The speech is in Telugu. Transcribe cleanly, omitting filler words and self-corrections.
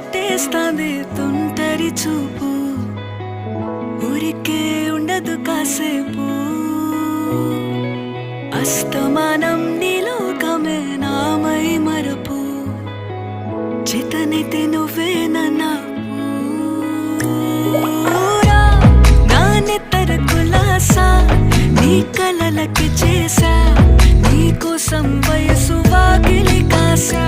చుట్టేస్తాంది తుంటరి చూపు ఊరికే ఉండదు కాసేపు అస్తమానం నీలోకమే నామై మరపు చేతనైతే నువ్వే నా నెత్తర కులాసా నీ కలలకి చేసా నీ కోసం వయసు వాకిలి కాసా